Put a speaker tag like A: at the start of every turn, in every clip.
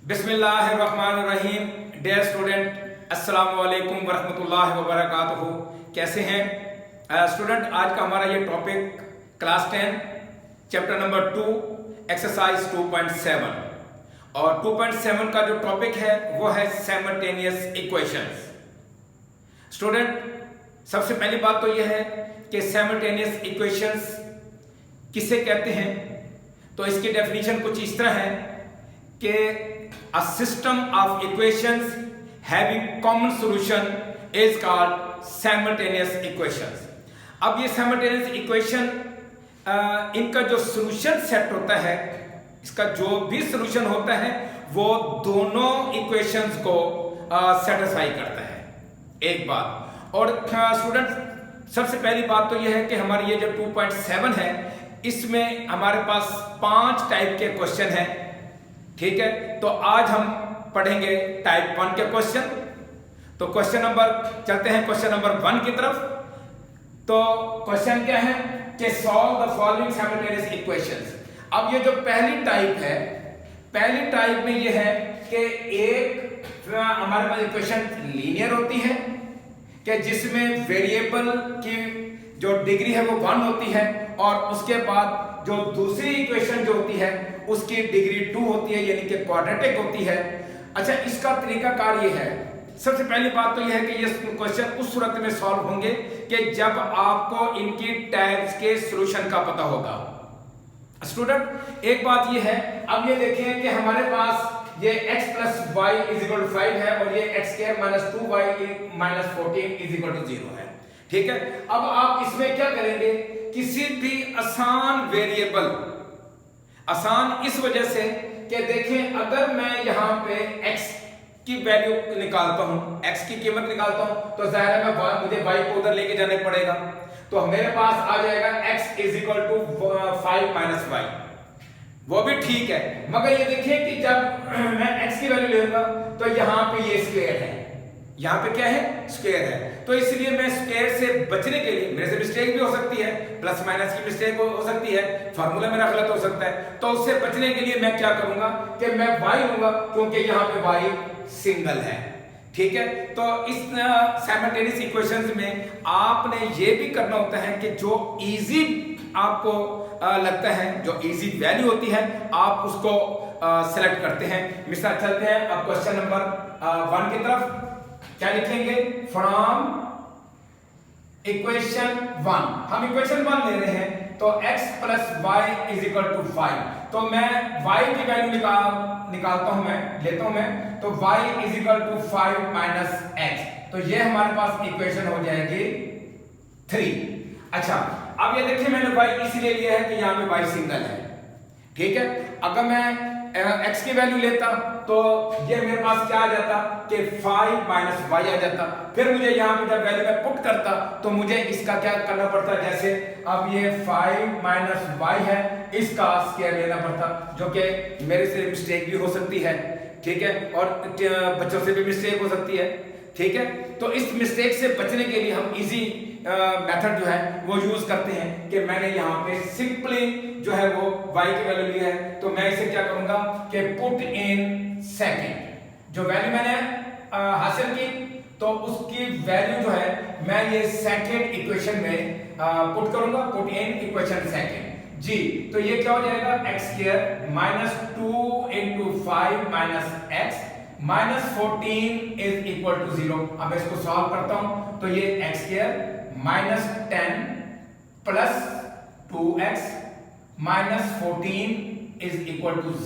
A: बिस्मिल्लाहिर्रहमानिर्रहीम। Dear student, अस्सलाम वालेकुम वरहमतुल्लाहि वबरकातुहू। कैसे हैं स्टूडेंट? आज का हमारा ये topic class 10 chapter number 2 exercise 2.7 और 2.7 का जो टॉपिक है वो है साइमल्टेनियस इक्वेशंस। स्टूडेंट, सबसे पहली बात तो यह है कि साइमल्टेनियस इक्वेशंस किसे कहते हैं। तो इसकी डेफिनेशन कुछ इस तरह है कि a system of equations having common solution is called simultaneous equations। अब ये simultaneous equation इनका जो solution set होता है, इसका जो भी solution होता है वो दोनों equations को satisfy करता है। एक बात और स्टूडेंट, सबसे पहली बात तो यह है कि हमारी ये जो 2.7 है इसमें हमारे पास 5 टाइप के क्वेश्चन हैं। ठीक है, तो आज हम पढ़ेंगे टाइप 1 के क्वेश्चन। तो क्वेश्चन नंबर चलते हैं क्वेश्चन नंबर 1 की तरफ। तो क्वेश्चन क्या है कि solve the following simultaneous equations. अब ये जो पहली टाइप है, पहली टाइप में ये है कि एक हमारे पास इक्वेशन लीनियर होती है कि जिसमें वेरिएबल की जो डिग्री है वो 1 होती है और उसके बाद जो दूसरी इक्वेशन जो होती है उसकी डिग्री 2 होती है, यानी कि क्वाड्रेटिक होती है। अच्छा, इसका तरीकाकार ये है, सबसे पहली बात तो यह है कि ये क्वेश्चन उस सूरत में सॉल्व होंगे कि जब आपको इनकी टाइप्स के सॉल्यूशन का पता होगा। स्टूडेंट, एक बात ये है, अब ये देखें कि हमारे पास ये x + y = 5 है और ये x² - 2y - 14 = 0 है। ठीक है, अब आप इसमें क्या करेंगे, किसी भी आसान वेरिएबल, आसान इस वजह से कि देखें अगर मैं यहां पे x की वैल्यू निकालता हूं, x की कीमत निकालता हूं, तो जाहिर है मुझे y को उधर लेके जाने पड़ेगा। तो मेरे पास आ जाएगा x = 5 - y। वो भी ठीक है, मगर ये देखिए कि जब मैं x की वैल्यू लूंगा तो यहां पे ये स्क्वायर है, यहां पे क्या है, स्क्वायर है। तो इसलिए मैं स्क्वायर से बचने के लिए, मेरे से मिस्टेक भी हो सकती है, प्लस माइनस की मिस्टेक हो सकती है, फार्मूला मेरा गलत हो सकता है, तो उससे बचने के लिए मैं क्या करूंगा कि मैं y लूंगा, क्योंकि यहां पे y सिंगल है। ठीक है, तो इस साइमल्टेनियस इक्वेशंस में आपने ये भी करना होता है कि जो इजी आपको लगता है, जो इजी वैल्यू होती है, आप उसको सेलेक्ट करते हैं। मिसाल चलते हैं अब क्वेश्चन नंबर 1 की तरफ। क्या लिखेंगे, फ्रॉम इक्वेशन 1, हम इक्वेशन 1 ले रहे हैं, तो x + y = 5। तो मैं y की वैल्यू निकालता हूं, मैं लेता हूं तो y = 5 - x, तो ये हमारे पास इक्वेशन हो जाएगी 3। अच्छा, अब ये देखिए मैंने y इसलिए लिया है कि यहां पे y सिंगल है। ठीक है, अगर मैं x की वैल्यू लेता तो ये मेरे पास क्या आ जाता कि 5 - y आ जाता। फिर मुझे यहाँ पे जब वैल्यू में पुट करता तो मुझे इसका क्या करना पड़ता, जैसे अब ये 5 - y है, इसका स्क्वायर लेना पड़ता, जो कि मेरे से मिस्टेक भी हो सकती है। ठीक है, और बच्चों से भी मिस्टेक हो सकती है। ठीक है, तो इस मिस्टेक से बचने के लिए हम इजी मेथड जो है वो यूज करते हैं कि मैंने यहाँ पे सिंपली जो है वो y की वैल्यू ली है, तो मैं इसे क्या करूंगा कि पुट इन सेकंड। जो वैल्यू मैंने हासिल की तो उसकी वैल्यू जो है मैं ये सेकंड इक्वेशन में पुट करूंगा, पुट इन इक्वेशन सेकंड जी। तो ये क्या हो जाएगा, x² - 2 × 5 - x - 14 = 0। अब मैं इसको सॉल्व करता हूं तो ये x² - 10 + 2x - 14 =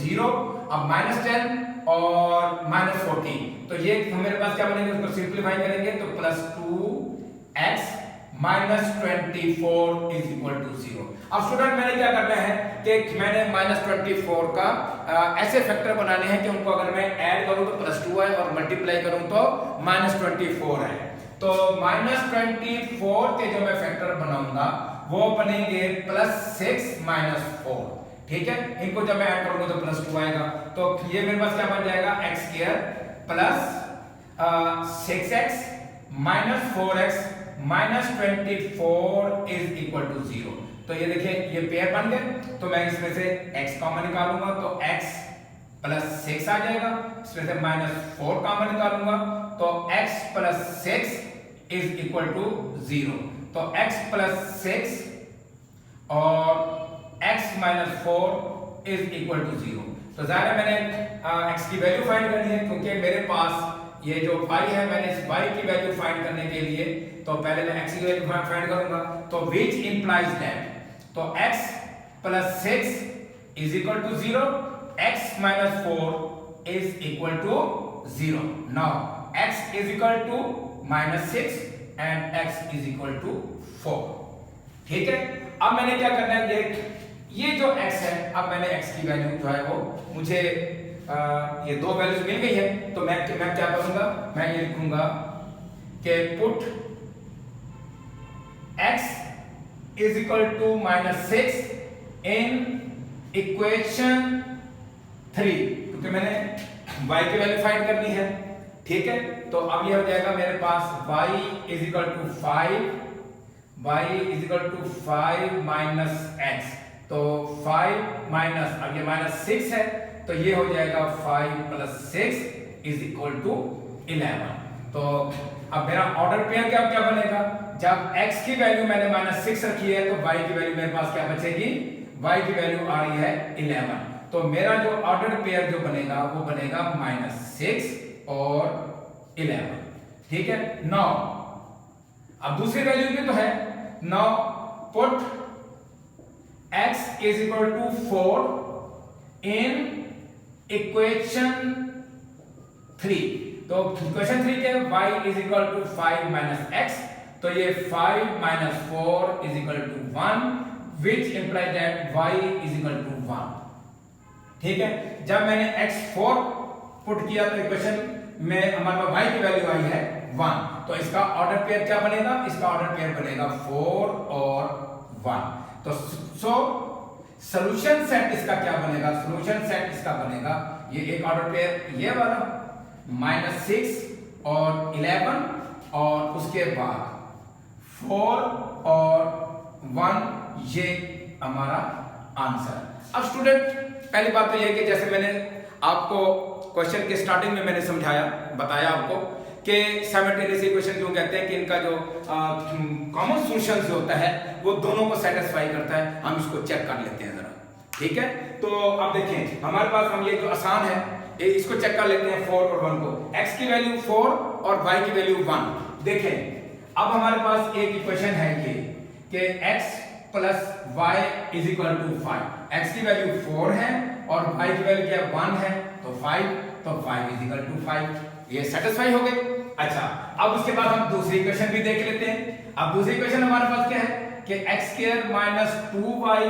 A: 0। अब -10 और -14, तो ये मेरे पास क्या बनेगा, उसको सिंपलीफाई करेंगे तो +2x - 24 = 0। अब स्टूडेंट, मैंने क्या करना है कि मैंने -24 का ऐसे फैक्टर बनाने हैं कि उनको अगर मैं ऐड करूं तो +2 है और मल्टीप्लाई करूं तो -24 है। तो -24 के जो मैं फैक्टर बनाऊंगा वो बनेंगे +6 - 4। ठीक है, इनको जब मैं ऐड करूंगा तो +2 आएगा, तो ये मेरे पास क्या बन जाएगा, x² + 6x - 4x - 24 = 0। तो ये देखिए ये पेयर बन गए, तो मैं इसमें से x कॉमन निकालूंगा, तो x प्लस 6 आ जाएगा, इसमें से -4 कॉमन निकालूंगा तो x plus 6 is equal to 0। तो x प्लस 6 और x minus 4 is equal to 0। तो जाहिर है मैंने x की वैल्यू फाइंड करनी है, क्योंकि मेरे पास ये जो y है, मैंने इस y की वैल्यू फाइंड करने के लिए तो पहले मैं x की वैल्यू फाइंड करूंगा। तो विच इंप्लाइज दैट, तो x plus 6 is equal to 0, x minus 4 is equal to 0। Now x is equal to -6 and x is equal to 4। ठीक है, अब मैंने क्या करना है, ये जो x है, अब मैंने x की वैल्यू जो है वो मुझे ये दो वैल्यूज मिल गई है, तो मैं क्या करूंगा, मैं ये लिखूंगा कि put x is equal to -6 in equation 3, क्योंकि मैंने y की वैल्यू फाइंड करनी है। ठीक है, तो अब ये हो जाएगा मेरे पास y is equal to 5 minus x, तो 5 माइनस, अब ये -6 है तो ये हो जाएगा 5 प्लस 6 इज इक्वल टू 11। तो अब मेरा ऑर्डर पेयर क्या बनेगा, जब x की वैल्यू मैंने -6 रखी है तो y की वैल्यू मेरे पास क्या बचेगी, y की वैल्यू आ रही है 11। तो मेरा जो ऑर्डर पेयर जो बनेगा वो बनेगा -6 और 11। ठीक है, नाउ अब दूसरी वैल्यू भी तो है, now put x is equal to 4 in equation 3। तो इक्वेशन 3 के y is equal to 5 minus x, तो ये 5 minus 4 is equal to 1, which imply that y is equal to 1। ठीक है, जब मैंने x4 पुट किया तो इक्वेशन में हमारे पास y की वैल्यू आई है 1, तो इसका ऑर्डर पेयर क्या बनेगा, इसका ऑर्डर पेयर बनेगा 4 और 1। तो सॉल्यूशन सेट इसका क्या बनेगा, सॉल्यूशन सेट इसका बनेगा ये एक ऑर्डर पेयर ये वाला -6 और 11, और उसके बाद 4 और 1, ये हमारा आंसर। अब स्टूडेंट पहली बात तो ये कि जैसे मैंने आपको क्वेश्चन के स्टार्टिंग में मैंने बताया आपको कि साइमल्टेनियस इक्वेशन क्यों कहते हैं कि इनका जो कॉमन सॉल्यूशन जो होता है वो दोनों को सेटिस्फाई करता है। हम इसको चेक कर लेते हैं जरा। ठीक है, तो अब देखें हमारे पास, हम ये जो आसान है इसको चेक कर लेते हैं 4 और 1 को। x की वैल्यू 4 और y की वैल्यू 1। देखें अब हमारे पास एक इक्वेशन है ये कि x प्लस y is equal to 5। x की वैल्यू 4 है और y की वैल्यू क्या 1 है, तो 5, तो 5 इज इक्वल टू 5, ये सेटिस्फाई हो गए। अच्छा, अब उसके बाद हम दूसरी इक्वेशन भी देख लेते हैं। अब दूसरी इक्वेशन हमारे पास क्या है कि x square minus 2y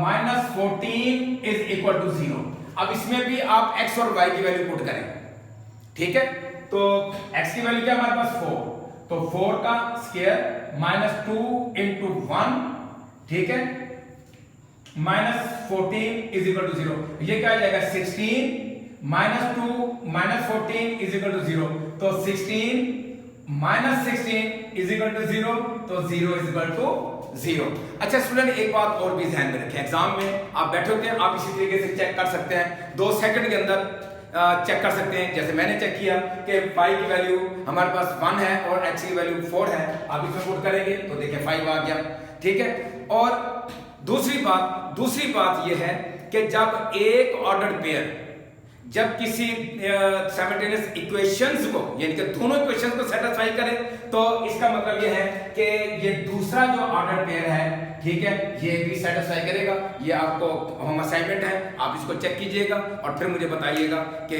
A: minus 14 is equal to 0। अब इसमें भी आप x और y की वैल्यू पुट करें। ठीक है, तो x की वैल्यू क्या हमारे पास 4, तो 4 का स्क्वायर माइनस 2 इंटू 1, ठीक है, माइनस 14 इज इक्वल टू 0। ये क्या आ जाएगा 16 minus 2 minus 14 is equal to 0, तो 16 माइनस 16 इज इक्वल टू 0, तो 0 इज इक्वल टू 0। अच्छा स्टूडेंट, एक बात और भी ध्यान में रखें, एग्जाम में आप बैठोगे आप इसी तरीके से चेक कर सकते हैं, 2 सेकंड के अंदर चेक कर सकते हैं। जैसे मैंने चेक किया कि y की वैल्यू हमारे पास 1 है और x की वैल्यू 4 है, आप इसमें पुट करेंगे तो देखिए 5 आ गया। ठीक है, और दूसरी बात यह है कि जब एक ऑर्डर पेयर जब किसी साइमल्टेनियस इक्वेशंस को यानी कि दोनों इक्वेशंस को सेटिस्फाई करे, तो इसका मतलब यह है कि ये दूसरा जो ऑर्डर पेयर है, ठीक है, ये भी सेटिस्फाई करेगा। ये आपको होम असाइनमेंट है, आप इसको चेक कीजिएगा और फिर मुझे बताइएगा कि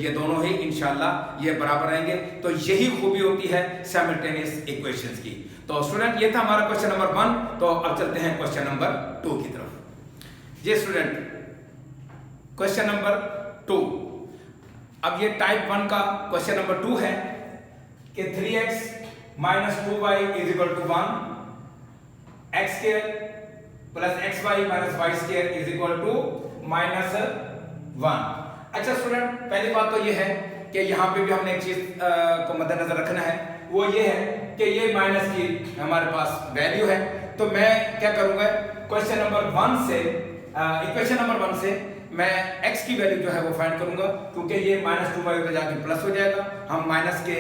A: ये दोनों ही इंशाल्लाह ये बराबर रहेंगे। तो यही खूबी होती है साइमल्टेनियस इक्वेशंस की। तो स्टूडेंट, ये था हमारा क्वेश्चन नंबर 1। तो अब चलते हैं क्वेश्चन नंबर 2 की तरफ। जी स्टूडेंट, क्वेश्चन नंबर 2, अब ये टाइप 1 का क्वेश्चन नंबर 2 है कि 3x minus 2y is equal to 1, x square plus xy minus y square is equal to minus 1। अच्छा स्टूडेंट, पहली बात तो ये है कि यहाँ पे भी हमने एक चीज को मद्देनजर रखना है, वो ये है कि ये माइनस की हमारे पास वैल्यू है। तो मैं क्या करूंगा, क्वेश्चन नंबर 1 से इक्वेशन नंबर 1 से मैं x की वैल्यू जो है वो फाइंड करूंगा, क्योंकि ये -2y उधर जाके प्लस हो जाएगा, हम माइनस के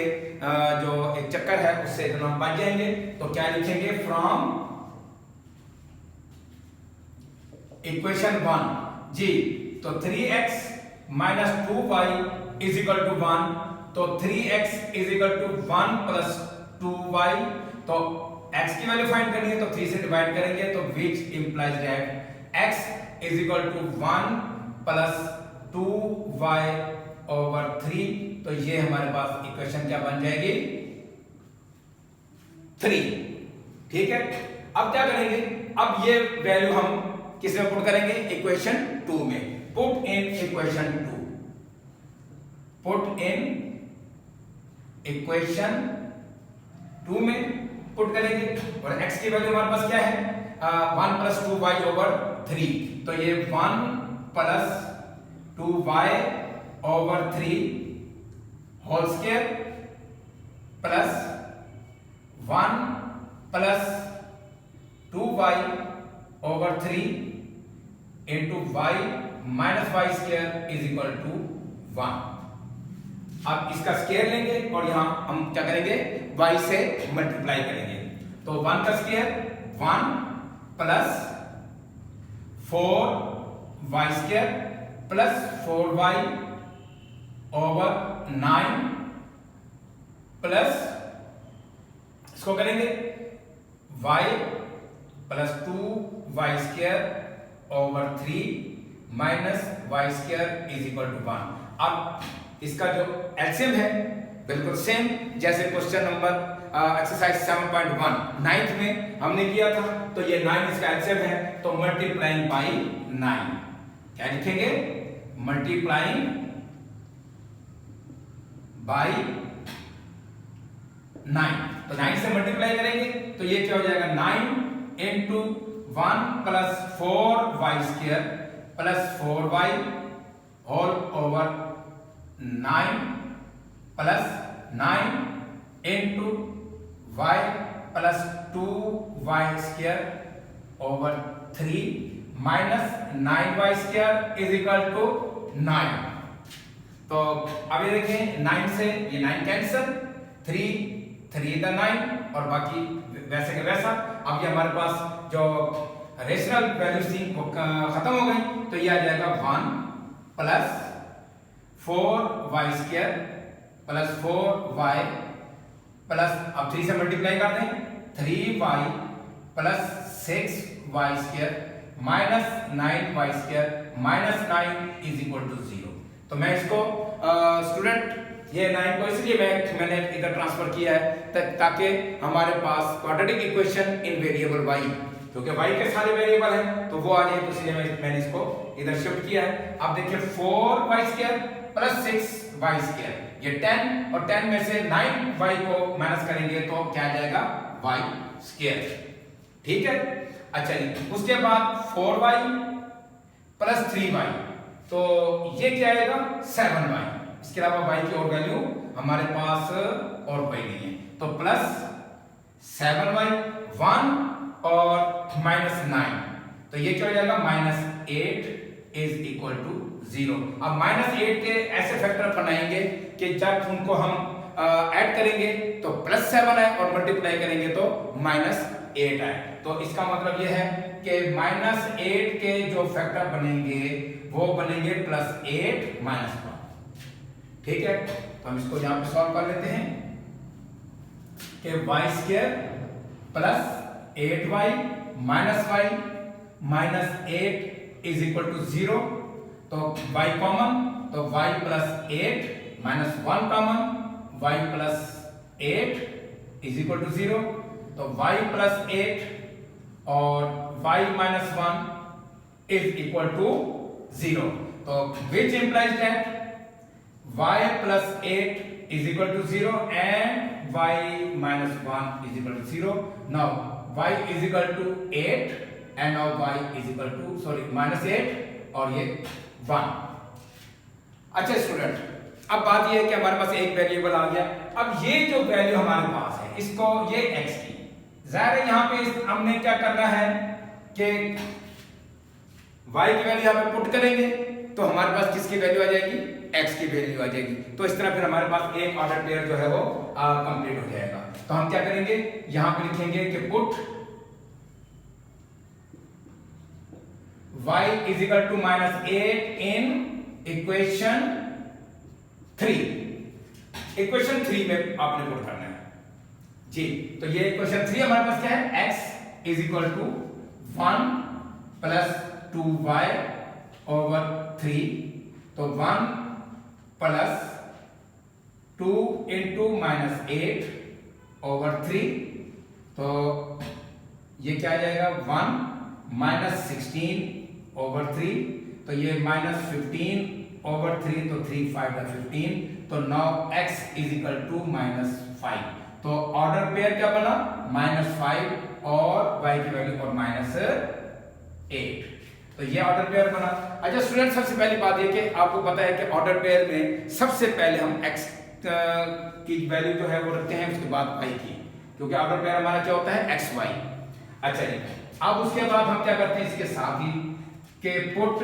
A: जो एक चक्कर है उससे जब हम बच जाएंगे तो क्या लिखेंगे, फ्रॉम इक्वेशन 1 जी। तो 3x minus 2y is equal to 1, तो 3x is equal to 1 plus 2y। तो x की वैल्यू फाइंड करनी है तो 3 से डिवाइड करेंगे, तो which implies that x is equal to 1 plus 2y over 3। तो ये हमारे पास इक्वेशन क्या बन जाएगी, 3। ठीक है, अब क्या करेंगे, अब ये वैल्यू हम किस में पुट करेंगे, इक्वेशन 2 में। Put in equation 2, put in equation 2 में पुट करेंगे। और x की वैल्यू हमारे पास क्या है, 1 प्लस 2y ओवर 3। तो ये 1 plus 2y over 3 whole square plus 1 plus 2y over 3 into y minus y square is equal to 1। अब इसका स्क्वायर लेंगे और यहां हम क्या करेंगे, y से मल्टीप्लाई करेंगे। तो 1 का square 1 plus 4y square plus 4y over 9 plus इसको करेंगे y plus 2y square over 3 minus y square is equal to 1। अब इसका जो एलसीएम है बिल्कुल सेम जैसे क्वेश्चन नंबर एक्सरसाइज 7.1 9th में हमने किया था। तो ये 9 इसका एलसीएम है, तो मल्टीप्लाइंग बाई 9 क्या लिखेंगे, मल्टीप्लाइंग बाई 9। तो 9 से मल्टीप्लाई करेंगे तो ये क्या हो जाएगा, 9 into 1 plus 4y square plus 4y whole over 9 plus 9 into y plus 2y square over 3 minus 9y square is equal to 9। तो अब ये देखें 9 से ये 9 कैंसिल, 3 इधर 9 और बाकी वैसे के वैसा। अब ये हमारे पास जो रेशनल वैल्यूज थी वो खत्म हो गई, तो ये आ जाएगा 1 plus 4y square plus 4y plus, अब 3 से मल्टीप्लाई कर दें, 3y plus 6y square minus 9y square minus 9 is equal to 0। तो मैं इसको स्टूडेंट ये 9 को इसलिए मैंने इधर ट्रांसफर किया है ताकि हमारे पास quadratic equation in variable y, क्योंकि y के सारे वेरिएबल हैं तो वो आ रही है, तो इसलिए मैंने इसको इधर शिफ्ट किया है। अब देखिए 4y square plus 6y square, ये 10 और 10 में से 9y को माइनस करेंगे तो क्या आ जाएगा, y स्क्वायर। ठीक है, अच्छा जी, उसके बाद 4y प्लस 3y, तो ये क्या आएगा, 7y। इसके अलावा y की और वैल्यू हमारे पास और कोई नहीं है, तो प्लस 7y 1 और माइनस 9, तो ये क्या हो जाएगा, -8 इज इक्वल टू 0। अब -8 के ऐसे फैक्टर बनाएंगे कि जब उनको हम ऐड करेंगे तो +7 है और मल्टीप्लाई करेंगे तो -8 है। तो इसका मतलब ये है कि -8 के जो फैक्टर बनेंगे वो बनेंगे +8 -1। ठीक है, तो हम इसको यहां पे सॉल्व कर लेते हैं कि y square plus 8y minus y minus 8 is equal to 0। तो y कॉमन, तो y plus 8 minus 1 common, y plus 8 is equal to 0। तो y प्लस 8 और y minus 1 is equal to 0। तो which implies that y plus 8 is equal to 0 and y minus 1 is equal to 0. Now y is equal to 8 and now y is equal to -8 और ये 1। अच्छा student, अब बात ये है कि हमारे पास एक वेरिएबल आ गया। अब ये जो वैल्यू हमारे पास है इसको ये x की, जाहिर है यहाँ पे हमने क्या करना है कि y की वैल्यू यहाँ पे पुट करेंगे तो हमारे पास किसकी वैल्यू आ जाएगी, x की वैल्यू आ जाएगी। तो इस तरह फिर हमारे पास एक ऑर्डर पेयर जो है वो कंप्लीट हो जाएगा। तो हम क्या करेंगे, यहां पे लिखेंगे कि put y is equal to -8 in equation 3। Equation 3 में आपने पुट करना है जी। तो ये इक्वेशन 3 हमारे पास क्या है, x is equal to 1 plus 2y over 3। तो 1 प्लस 2 इंटू -8 ओवर 3। तो ये क्या आ जाएगा, 1 माइनस 16 ओवर 3। तो ये -15 ओवर 3, तो 3 5 15। तो now x is equal to -5। तो ऑर्डर पेयर क्या बना, -5 और y की वैल्यू और -8। तो ये ऑर्डर पेयर बना। अच्छा स्टूडेंट, सबसे पहली बात ये कि आपको पता है कि ऑर्डर पेयर में सबसे पहले हम x की वैल्यू जो है वो रखते हैं, उसके बाद y की, क्योंकि ऑर्डर पेयर हमारा क्या होता है, x y। अच्छा जी, अब उसके बाद हम क्या करते हैं इसके साथ ही कि put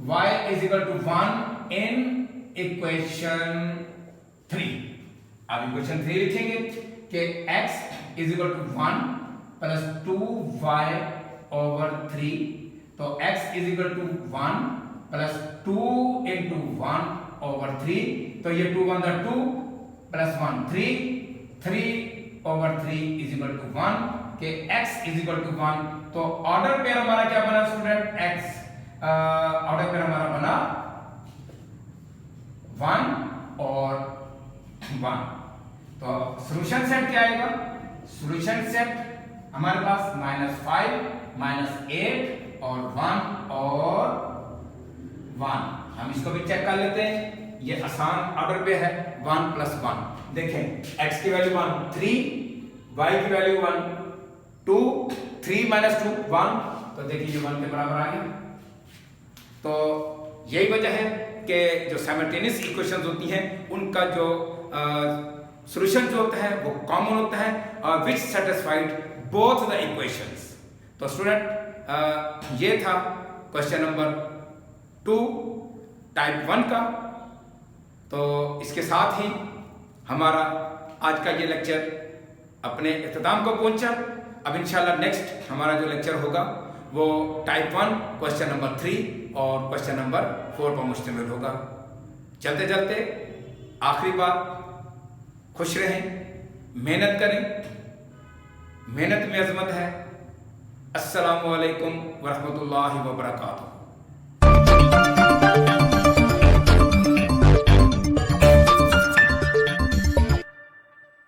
A: y is equal to 1 in equation 3। अब इक्वेशन 3 लिखेंगे कि x is equal to 1 plus 2y over 3। तो x is equal to 1 plus 2 into 1 over 3। तो ये 2 1 2 plus 1 3 over 3 is equal to 1 के x इज इक्वल टू 1। तो order pair हमारा क्या बना स्टूडेंट, x ऑर्डर पेयर हमारा बना 1 और 1। तो सॉल्यूशन सेट क्या आएगा, सॉल्यूशन सेट हमारे पास -5 -8 और 1 और 1। हम इसको भी चेक कर लेते हैं, ये आसान ऑर्डर पे है। 1 प्लस 1 देखें, x की वैल्यू 1 3, y की वैल्यू 1 2, 3 माइनस 2 1। तो देखिए ये 1 के बराबर आ गया। तो यही वजह है कि जो साइमल्टेनियस इक्वेशंस होती हैं उनका जो सॉल्यूशन जो होता है वो कॉमन होता है, विच सेटिस्फाइड बोथ द इक्वेशंस। तो स्टूडेंट ये था क्वेश्चन नंबर 2 टाइप 1 का। तो इसके साथ ही हमारा आज का ये लेक्चर अपने इख्तिताम को पहुंचा। अब इंशाल्लाह नेक्स्ट हमारा जो लेक्चर होगा वो टाइप 1 क्वेश्चन नंबर 3 और क्वेश्चन नंबर 4 पर मुश्तमिल होगा। चलते चलते आखिरी बात, खुश रहें, मेहनत करें, मेहनत में अजमत है। अस्सलामु अलैकुम वरहमतुल्लाहि वबरकातुहू।